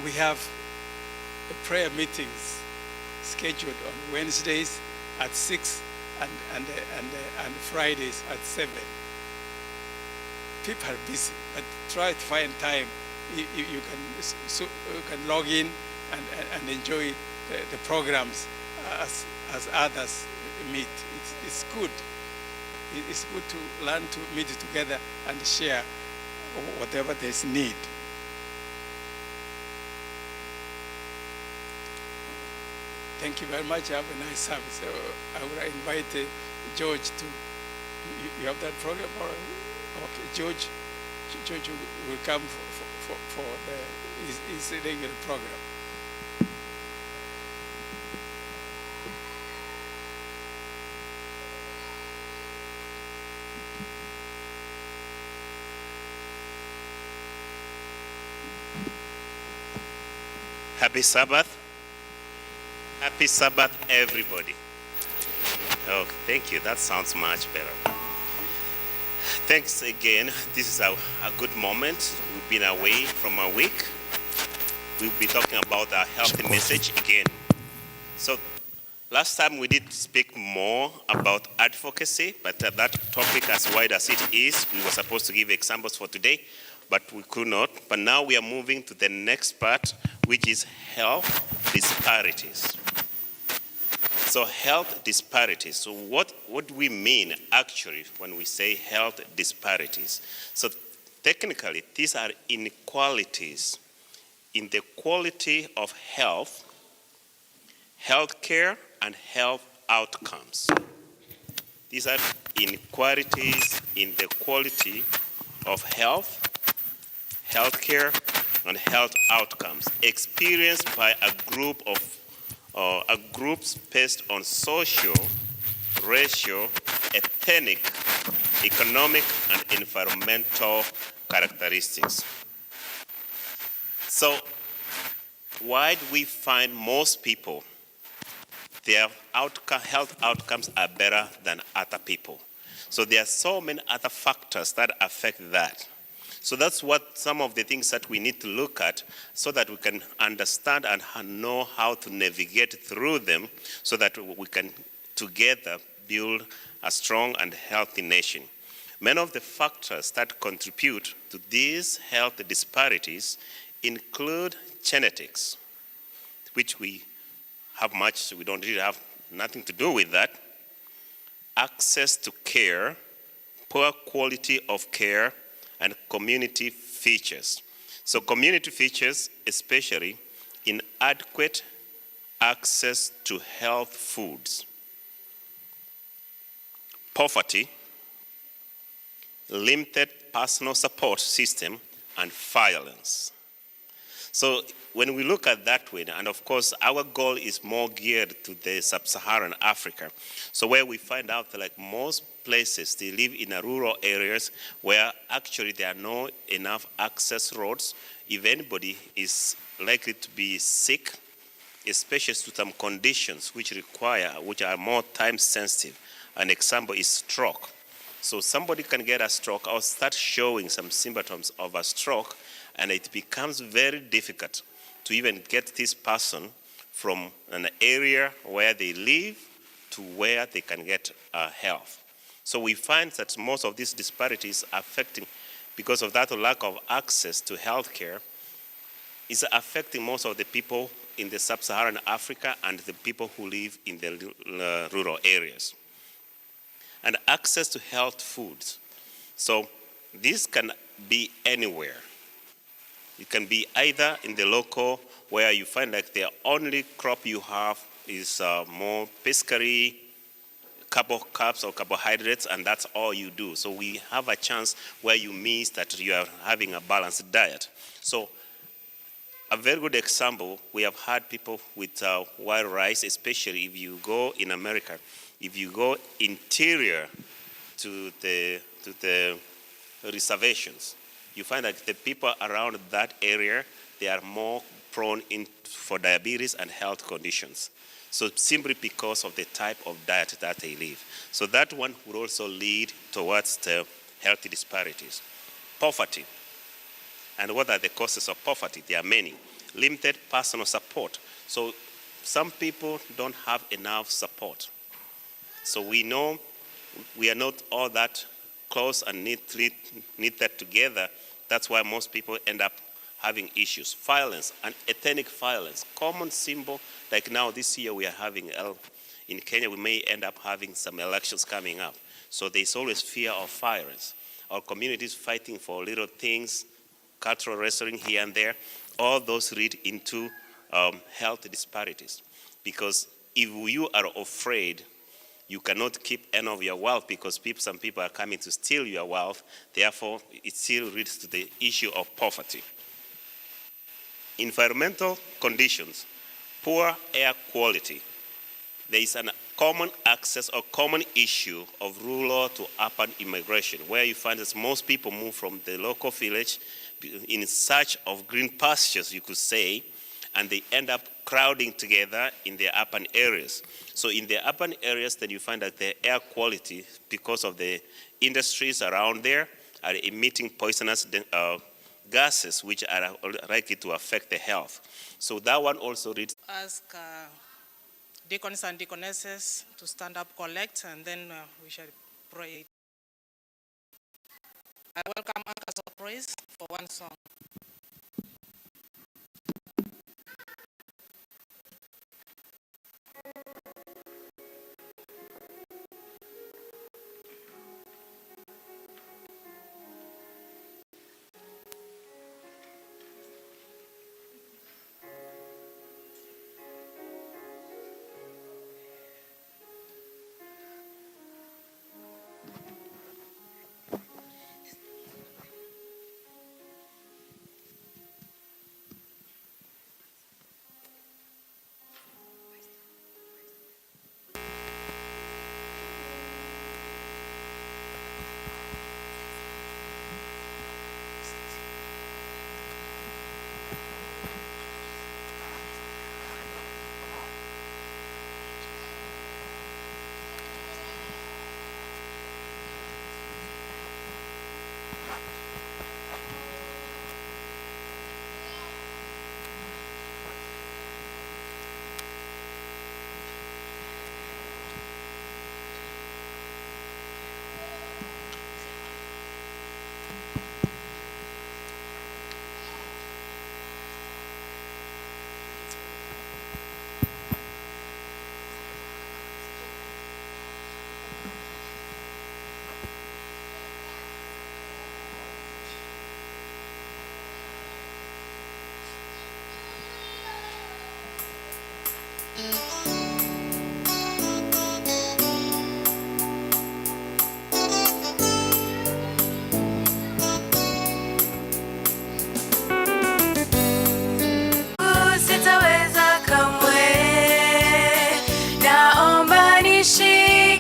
we have prayer meetings scheduled on Wednesdays at 6 and Fridays at 7. People are busy, but try to find time. You can log in and enjoy the programs as others meet. It's good. It's good to learn to meet together and share whatever there's need. Thank you very much. Have a nice service. So I will invite George to. You have that program? Or, okay, George will come for his regular program. Happy Sabbath. Happy Sabbath, everybody. Oh, thank you. That sounds much better. Thanks again. This is a good moment. We've been away from a week. We'll be talking about our healthy message again. So last time we did speak more about advocacy, but that topic, as wide as it is, we were supposed to give examples for today, but we could not. But now we are moving to the next part, which is health disparities. So health disparities. So what do we mean actually when we say health disparities? So technically, these are inequalities in the quality of health, healthcare, and health outcomes. These are inequalities in the quality of health, healthcare, and health outcomes experienced by a groups based on social, racial, ethnic, economic, and environmental characteristics. So why do we find most people, their health outcomes are better than other people? So there are so many other factors that affect that. So that's what some of the things that we need to look at so that we can understand and know how to navigate through them so that we can together build a strong and healthy nation. Many of the factors that contribute to these health disparities include genetics, which we don't really have nothing to do with that, access to care, poor quality of care, and community features. So community features, especially inadequate access to health foods, poverty, limited personal support system, and violence. So when we look at that way, and of course our goal is more geared to the sub-Saharan Africa, so where we find out that like most places, they live in rural areas where actually there are no enough access roads. If anybody is likely to be sick, especially to some conditions which are more time sensitive. An example is stroke. So somebody can get a stroke or start showing some symptoms of a stroke, and it becomes very difficult to even get this person from an area where they live to where they can get health. So we find that most of these disparities affecting, because of that lack of access to healthcare, is affecting most of the people in the sub-Saharan Africa and the people who live in the rural areas. And access to health foods. So this can be anywhere. It can be either in the local where you find like the only crop you have is more pescary, carbs or carbohydrates, and that's all you do. So we have a chance where you miss that you are having a balanced diet. So a very good example, we have had people with wild rice, especially if you go in America, if you go interior to the reservations, you find that the people around that area, they are more prone for diabetes and health conditions. So simply because of the type of diet that they live. So that one would also lead towards the healthy disparities. Poverty. And what are the causes of poverty? There are many. limited personal support. So some people don't have enough support. So we know we are not all that close and knitted together. That's why most people end up having issues. Violence and ethnic violence, common symbol. Like now this year we are having, in Kenya we may end up having some elections coming up. So there's always fear of violence. Our communities fighting for little things, cultural wrestling here and there. All those lead into health disparities. Because if you are afraid, you cannot keep any of your wealth because some people are coming to steal your wealth. Therefore, it still leads to the issue of poverty. Environmental conditions, poor air quality. There is a common access or common issue of rural to urban immigration, where you find that most people move from the local village in search of green pastures, you could say, and they end up crowding together in the urban areas. So in the urban areas, then you find that the air quality, because of the industries around there, are emitting poisonous gases, which are likely to affect the health. So that one also leads. Ask deacons and deaconesses to stand up, collect, and then we shall pray. I welcome Anchors of Praise for one song.